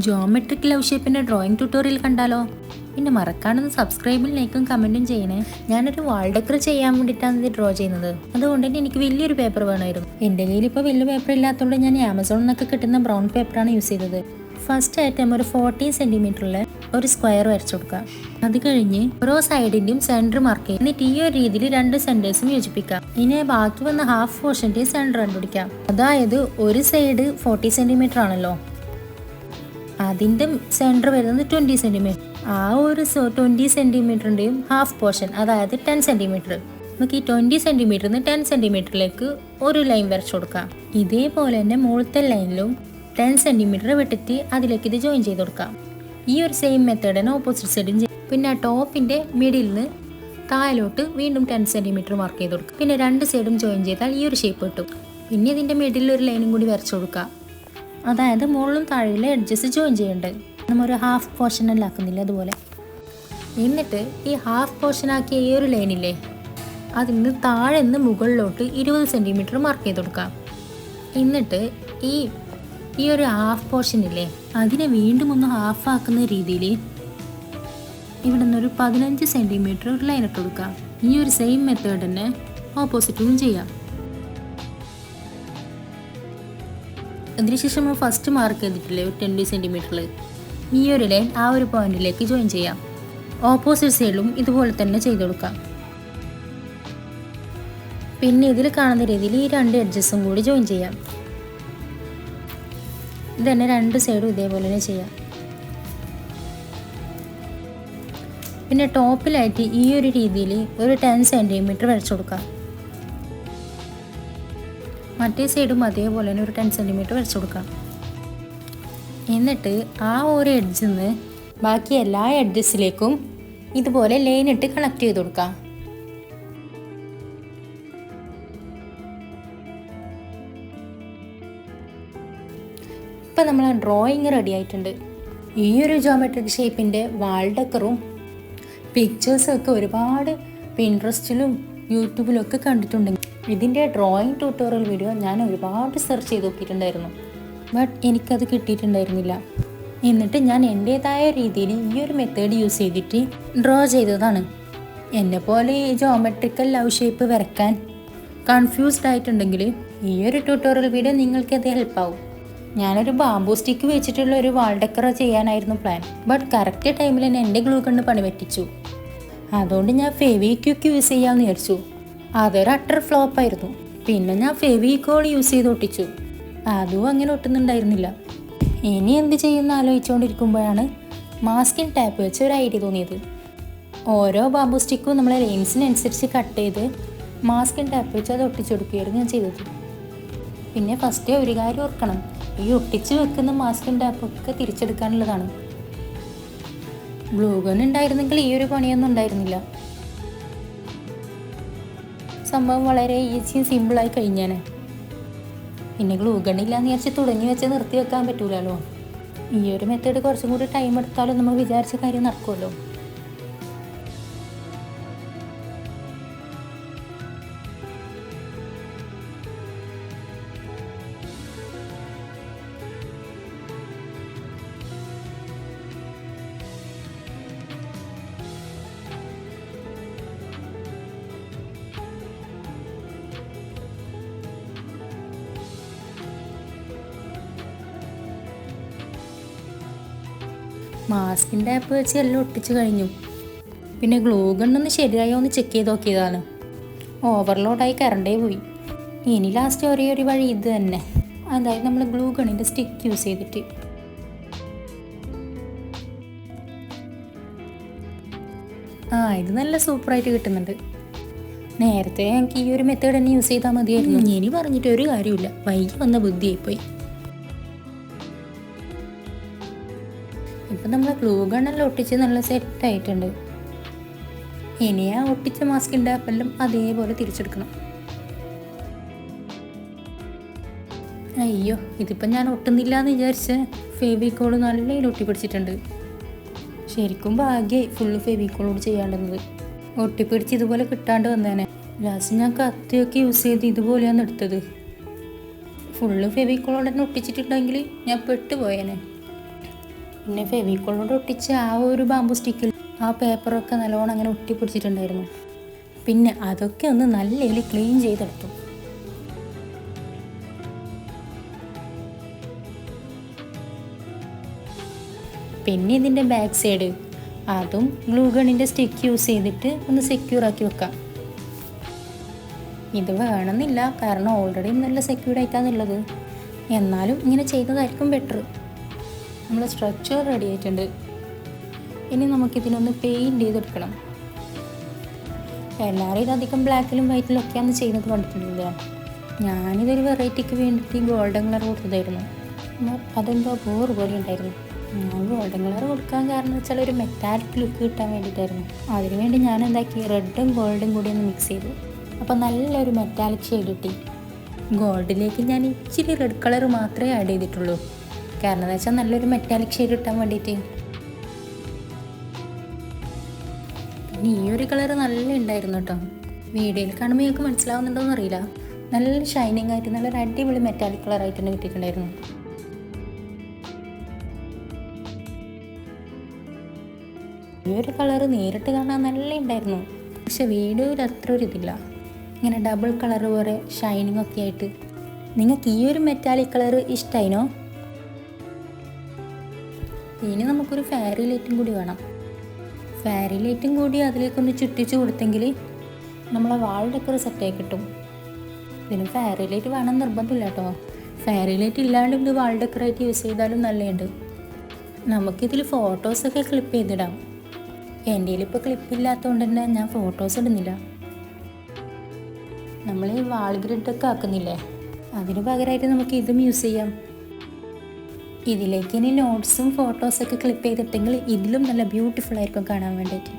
Geometric love ഷേപ്പിൻ്റെ drawing tutorial കണ്ടാലോ? പിന്നെ മറക്കാണ്ടൊന്ന് സബ്സ്ക്രൈബും ലൈക്കും കമൻറ്റും ചെയ്യണേ. ഞാനൊരു വാൾ ഡെക്കർ ചെയ്യാൻ വേണ്ടിയിട്ടാണ് ഇത് ഡ്രോ ചെയ്യുന്നത്. അതുകൊണ്ട് തന്നെ എനിക്ക് വലിയൊരു പേപ്പർ വേണമായിരുന്നു. എൻ്റെ കയ്യിൽ ഇപ്പോൾ വലിയ പേപ്പർ ഇല്ലാത്തതുകൊണ്ട് ഞാൻ ആമസോണിൽ നിന്നൊക്കെ കിട്ടുന്ന ബ്രൗൺ പേപ്പറാണ് യൂസ് ചെയ്തത്. ഫസ്റ്റ് ആയിട്ട് ഒരു 14 സെൻറ്റിമീറ്ററിൽ ഒരു സ്ക്വയർ വരച്ചു കൊടുക്കുക. അത് കഴിഞ്ഞ് ഓരോ സൈഡിൻ്റെയും സെൻറ്റർ മാർക്ക് ചെയ്യും. എന്നിട്ട് ഈ ഒരു രീതിയിൽ രണ്ട് സെൻറ്റേഴ്സും യോജിപ്പിക്കാം. ഇനി ബാക്കി വന്ന ഹാഫ് പോർഷൻ്റെ സെൻറ്റർ കണ്ടുപിടിക്കാം. അതായത് ഒരു സൈഡ് 40 സെൻറ്റിമീറ്റർ ആണല്ലോ, അതിൻ്റെ സെൻറ്റർ വരുന്നത് 20 സെൻറ്റിമീറ്റർ. ആ ഒരു 20 സെൻറ്റിമീറ്ററിൻ്റെയും ഹാഫ് പോർഷൻ, അതായത് 10 സെൻറ്റിമീറ്റർ. നമുക്ക് ഈ 20 സെൻറ്റിമീറ്ററിൽ നിന്ന് 10 സെൻറ്റിമീറ്ററിലേക്ക് ഒരു ലൈൻ വരച്ചു കൊടുക്കാം. ഇതേപോലെ തന്നെ മുകളിലത്തെ ലൈനിലും 10 സെൻറ്റിമീറ്റർ വിട്ടിട്ട് അതിലേക്ക് ഇത് ജോയിൻ ചെയ്ത് കൊടുക്കാം. ഈ ഒരു സെയിം മെത്തേഡ് തന്നെ ഓപ്പോസിറ്റ് സൈഡും ചെയ്യും. പിന്നെ ആ ടോപ്പിൻ്റെ മിഡിൽ നിന്ന് താഴോട്ട് വീണ്ടും 10 സെൻറ്റിമീറ്റർ മാർക്ക് ചെയ്ത് കൊടുക്കുക. പിന്നെ രണ്ട് സൈഡും ജോയിൻ ചെയ്താൽ ഈ ഒരു ഷേപ്പ് കിട്ടും. പിന്നെ ഇതിൻ്റെ മിഡിൽ ഒരു ലൈനും കൂടി വരച്ചു കൊടുക്കുക. അതായത് മുകളിലും താഴെയുള്ള എഡ്ജസ് ജോയിൻ ചെയ്യേണ്ടത്. നമ്മളൊരു ഹാഫ് പോർഷൻ എല്ലാം ആക്കുന്നില്ല അതുപോലെ. എന്നിട്ട് ഈ ഹാഫ് പോർഷൻ ആക്കിയ ഈ ഒരു ലൈനില്ലേ, അതിൽ നിന്ന് താഴെ നിന്ന് മുകളിലോട്ട് 20 സെൻറ്റിമീറ്റർ മാർക്ക് ചെയ്ത് കൊടുക്കാം. എന്നിട്ട് ഈ ഒരു ഹാഫ് പോർഷനില്ലേ, അതിനെ വീണ്ടും ഒന്ന് ഹാഫ് ആക്കുന്ന രീതിയിൽ ഇവിടെ നിന്നൊരു 15 സെൻറ്റിമീറ്റർ ഒരു ലൈൻ ഇട്ട് കൊടുക്കാം. ഈ ഒരു സെയിം മെത്തേഡ് തന്നെ ഓപ്പോസിറ്റും ചെയ്യാം. അതിനുശേഷം നമ്മൾ ഫസ്റ്റ് മാർക്ക് ചെയ്തിട്ടില്ലേ 20 സെൻറ്റിമീറ്ററിൽ, ഈ ഒരു ലൈൻ ആ ഒരു പോയിന്റിലേക്ക് ജോയിൻ ചെയ്യാം. ഓപ്പോസിറ്റ് സൈഡിലും ഇതുപോലെ തന്നെ ചെയ്ത് കൊടുക്കാം. പിന്നെ ഇതിൽ കാണുന്ന രീതിയിൽ ഈ രണ്ട് എഡ്ജസും കൂടി ജോയിൻ ചെയ്യാം. ഇത് തന്നെ രണ്ട് സൈഡും ഇതേപോലെ തന്നെ ചെയ്യാം. പിന്നെ ടോപ്പിലായിട്ട് ഈ ഒരു രീതിയിൽ ഒരു 10 സെൻറ്റിമീറ്റർ വരച്ചു കൊടുക്കാം. മറ്റേ സൈഡും അതേപോലെ തന്നെ ഒരു 10 സെൻറ്റിമീറ്റർ വരച്ചു കൊടുക്കാം. എന്നിട്ട് ആ ഒരു എഡ്ജിൽ നിന്ന് ബാക്കി എല്ലാ എഡ്ജസിലേക്കും ഇതുപോലെ ലൈൻ ഇട്ട് കണക്ട് ചെയ്ത് കൊടുക്കാം. ഇപ്പം നമ്മൾ ഡ്രോയിങ് റെഡി ആയിട്ടുണ്ട്. ഈ ഒരു ജോമെട്രിക് ഷേപ്പിൻ്റെ വാൾ ഡെക്കറും പിക്ചേഴ്സൊക്കെ ഒരുപാട് പിൻട്രസ്റ്റിലും യൂട്യൂബിലൊക്കെ കണ്ടിട്ടുണ്ടെങ്കിൽ ഇതിൻ്റെ ഡ്രോയിങ് ട്യൂട്ടോറിയൽ വീഡിയോ ഞാൻ ഒരുപാട് സെർച്ച് ചെയ്ത് നോക്കിയിട്ടുണ്ടായിരുന്നു. ബട്ട് എനിക്കത് കിട്ടിയിട്ടുണ്ടായിരുന്നില്ല. എന്നിട്ട് ഞാൻ എൻ്റേതായ രീതിയിൽ ഈ ഒരു മെത്തേഡ് യൂസ് ചെയ്തിട്ട് ഡ്രോ ചെയ്തതാണ്. എന്നെപ്പോലെ ഈ ജോമെട്രിക്കൽ ലവ് ഷേപ്പ് വരയ്ക്കാൻ കൺഫ്യൂസ്ഡ് ആയിട്ടുണ്ടെങ്കിൽ ഈ ഒരു ട്യൂട്ടോറിയൽ വീഡിയോ നിങ്ങൾക്കത് ഹെൽപ്പാവും. ഞാനൊരു ബാംബൂ സ്റ്റിക്ക് വെച്ചിട്ടുള്ള ഒരു വാൾ ഡെക്കർ ചെയ്യാനായിരുന്നു പ്ലാൻ. ബട്ട് കറക്റ്റ് ടൈമിൽ തന്നെ എൻ്റെ ഗ്ലൂ കൊണ്ട് പണി പറ്റിച്ചു. അതുകൊണ്ട് ഞാൻ ഫെവിക്വിക്ക് യൂസ് ചെയ്യാമെന്ന് വിചാരിച്ചു. അതൊരു അട്ടർ ഫ്ലോപ്പായിരുന്നു. പിന്നെ ഞാൻ ഫെവിക്കോൾ യൂസ് ചെയ്ത് ഒട്ടിച്ചു. അതും അങ്ങനെ ഒട്ടുന്നുണ്ടായിരുന്നില്ല. ഇനി എന്ത് ചെയ്യുമെന്ന് ആലോചിച്ചുകൊണ്ടിരിക്കുമ്പോഴാണ് മാസ്കിംഗ് ടാപ്പ് വെച്ച് ഒരു ഐഡിയ തോന്നിയത്. ഓരോ ബാംബൂ സ്റ്റിക്കും നമ്മളെ ലെൻസിനനുസരിച്ച് കട്ട് ചെയ്ത് മാസ്കിംഗ് ടാപ്പ് വെച്ച് അത് ഒട്ടിച്ചു കൊടുക്കുകയായിരുന്നു ഞാൻ ചെയ്തത്. പിന്നെ ഫസ്റ്റ് ഒരു കാര്യം ഓർക്കണം, ഈ ഒട്ടിച്ച് വെക്കുന്ന മാസ്കിംഗ് ടാപ്പൊക്കെ തിരിച്ചെടുക്കാനുള്ളതാണ്. ഗ്ലൂ ഗൺ ഉണ്ടായിരുന്നെങ്കിൽ ഈ ഒരു പണിയൊന്നും ഉണ്ടായിരുന്നില്ല. സംഭവം വളരെ ഈസിയും സിമ്പിളായി കഴിഞ്ഞാണ്. പിന്നെ ഗ്ലൂ ഗൺ ഇല്ലാന്ന് വിചാരിച്ച് തുടങ്ങി വെച്ച് നിർത്തി വെക്കാൻ പറ്റൂലല്ലോ. ഈ ഒരു മെത്തേഡ് കുറച്ചും കൂടി ടൈം എടുത്താലും നമ്മൾ വിചാരിച്ച കാര്യം നടക്കുമല്ലോ. മാസ്കിൻ്റെ ടാപ്പ് വെച്ച് എല്ലാം ഒട്ടിച്ച് കഴിഞ്ഞു. പിന്നെ ഗ്ലൂ ഗണ്ണൊന്ന് ശരിയായോ ഒന്ന് ചെക്ക് ചെയ്ത് നോക്കിയതാണ്. ഓവർലോഡായി കറണ്ടേ പോയി. ഇനി ലാസ്റ്റ് ഒരേ ഒരു വഴി ഇത് തന്നെ, അതായത് നമ്മൾ ഗ്ലൂ ഗണ്ണിൻ്റെ സ്റ്റിക്ക് യൂസ് ചെയ്തിട്ട് ഇത് നല്ല സൂപ്പറായിട്ട് കിട്ടുന്നുണ്ട്. നേരത്തെ എനിക്ക് ഈ ഒരു മെത്തേഡ് തന്നെ യൂസ് ചെയ്താൽ മതിയായിരുന്നു. ഇനി പറഞ്ഞിട്ട് ഒരു കാര്യമില്ല, വൈകി വന്ന ബുദ്ധിയായിപ്പോയി. ഇപ്പം നമ്മൾ ഗ്ലൂ ഗണ്ണെല്ലാം ഒട്ടിച്ച് നല്ല സെറ്റായിട്ടുണ്ട്. ഇനി ആ ഒട്ടിച്ച മാസ്കിൻ്റെ ആപ്പെല്ലാം അതേപോലെ തിരിച്ചെടുക്കണം. അയ്യോ, ഇതിപ്പം ഞാൻ ഒട്ടുന്നില്ല എന്ന് വിചാരിച്ച് ഫെവിക്കോൾ നല്ല ഒട്ടിപ്പിടിച്ചിട്ടുണ്ട്. ശരിക്കും ഭാഗ്യമായി ഫുള്ള് ഫെവിക്കോളോട് ചെയ്യാണ്ടുന്നത്. ഒട്ടിപ്പിടിച്ച് ഇതുപോലെ കിട്ടാണ്ട് വന്നേനെ. ലാസ്റ്റ് ഞാൻ കത്തിയൊക്കെ യൂസ് ചെയ്ത് ഇതുപോലെയാണ് എടുത്തത്. ഫുള്ള് ഫെവിക്കോളോട് തന്നെ ഒട്ടിച്ചിട്ടുണ്ടെങ്കിൽ ഞാൻ പെട്ടുപോയേനെ. പിന്നെ ഫെവിക്കോളോട് ഒട്ടിച്ച് ആ ഒരു ബാമ്പു സ്റ്റിക്കിൽ ആ പേപ്പറൊക്കെ നല്ലോണം അങ്ങനെ ഒട്ടിപ്പിടിച്ചിട്ടുണ്ടായിരുന്നു. പിന്നെ അതൊക്കെ ഒന്ന് നല്ല രീതിയിൽ ക്ലീൻ ചെയ്തെടുത്തു. പിന്നെ ഇതിൻ്റെ ബാക്ക് സൈഡ് അതും ഗ്ലൂ ഗണ്ണിൻ്റെ സ്റ്റിക്ക് യൂസ് ചെയ്തിട്ട് ഒന്ന് സെക്യൂർ ആക്കി വെക്കാം. ഇത് വേണമെന്നില്ല, കാരണം ഓൾറെഡി നല്ല സെക്യൂർഡ് ആയിട്ടാണുള്ളത്. എന്നാലും ഇങ്ങനെ ചെയ്തതായിരിക്കും ബെറ്റർ. നമ്മൾ സ്ട്രക്ചർ റെഡി ആയിട്ടുണ്ട്. ഇനി നമുക്കിതിനൊന്ന് പെയിൻറ്റ് ചെയ്തെടുക്കണം. എല്ലാവരും ഇതധികം ബ്ലാക്കിലും വൈറ്റിലും ഒക്കെയാണ് ചെയ്യുന്നത് കണ്ടിട്ടുണ്ടല്ലോ. ഞാനിതൊരു വെറൈറ്റിക്ക് വേണ്ടിയിട്ട് ഗോൾഡൻ കളർ കൊടുത്തതായിരുന്നു. അതെന്തോ ബോറ് പോലെ ഉണ്ടായിരുന്നു. ഞാൻ ഗോൾഡൻ കളർ കൊടുക്കാൻ കാരണം വെച്ചാൽ ഒരു മെറ്റാലിക് ലുക്ക് കിട്ടാൻ വേണ്ടിയിട്ടായിരുന്നു. അതിനുവേണ്ടി ഞാൻ എന്താക്കി, റെഡും ഗോൾഡും കൂടി ഒന്ന് മിക്സ് ചെയ്തു. അപ്പോൾ നല്ലൊരു മെറ്റാലിക് ഷെയ്ഡ് കിട്ടി. ഗോൾഡിലേക്ക് ഞാൻ ഇച്ചിരി റെഡ് കളർ മാത്രമേ ആഡ് ചെയ്തിട്ടുള്ളൂ, കാരണം എന്ന് വെച്ചാൽ നല്ലൊരു മെറ്റാലിക് ഷെയ്ഡ് കിട്ടാൻ വേണ്ടിയിട്ട്. പിന്നെ ഈ ഒരു കളർ നല്ല ഉണ്ടായിരുന്നു കേട്ടോ. വീഡിയോയിൽ കാണുമ്പോൾ നിങ്ങൾക്ക് മനസ്സിലാവുന്നുണ്ടോയെന്ന് അറിയില്ല. നല്ല ഷൈനിങ് ആയിട്ട് നല്ലൊരു അടിപൊളി മെറ്റാലിക് കളറായിട്ട് തന്നെ കിട്ടിയിട്ടുണ്ടായിരുന്നു. ഈ ഒരു കളർ നേരിട്ട് കാണാൻ നല്ല ഉണ്ടായിരുന്നു, പക്ഷെ വീഡിയോയിൽ അത്ര ഒരു ഇതില്ല. ഇങ്ങനെ ഡബിൾ കളർ പോലെ ഷൈനിങ് ഒക്കെ ആയിട്ട്. നിങ്ങൾക്ക് ഈ ഒരു മെറ്റാലിക് കളർ ഇഷ്ടമായിനോ? ഇനി നമുക്കൊരു ഫെയറി ലൈറ്റും കൂടി വേണം. ഫെയറി ലൈറ്റും കൂടി അതിലേക്കൊന്ന് ചുറ്റിച്ച് കൊടുത്തെങ്കിൽ നമ്മളെ വാൾ ഡെക്കർ സെറ്റായി കിട്ടും. ഇതിന് ഫെയറി ലൈറ്റ് വേണം നിർബന്ധമില്ല കേട്ടോ. ഫെയറി ലൈറ്റ് ഇല്ലാണ്ട് ഇത് വാൾ ഡെക്കറായിട്ട് യൂസ് ചെയ്താലും നല്ലതുണ്ട്. നമുക്കിതിൽ ഫോട്ടോസൊക്കെ ക്ലിപ്പ് ചെയ്തിടാം. എൻ്റെ കയ്യിലിപ്പോൾ ക്ലിപ്പില്ലാത്തതുകൊണ്ട് തന്നെ ഞാൻ ഫോട്ടോസ് ഇടുന്നില്ല. നമ്മൾ ഈ വാൾ ഗ്രിഡൊക്കെ ആക്കുന്നില്ലേ, അതിന് പകരമായിട്ട് നമുക്ക് ഇതും യൂസ് ചെയ്യാം. ഇതിലേക്ക് ഇനി നോട്ട്സും ഫോട്ടോസൊക്കെ ക്ലിപ്പ് ചെയ്തിട്ടെങ്കിൽ ഇതിലും നല്ല ബ്യൂട്ടിഫുൾ ആയിരിക്കും കാണാൻ വേണ്ടിയിട്ട്.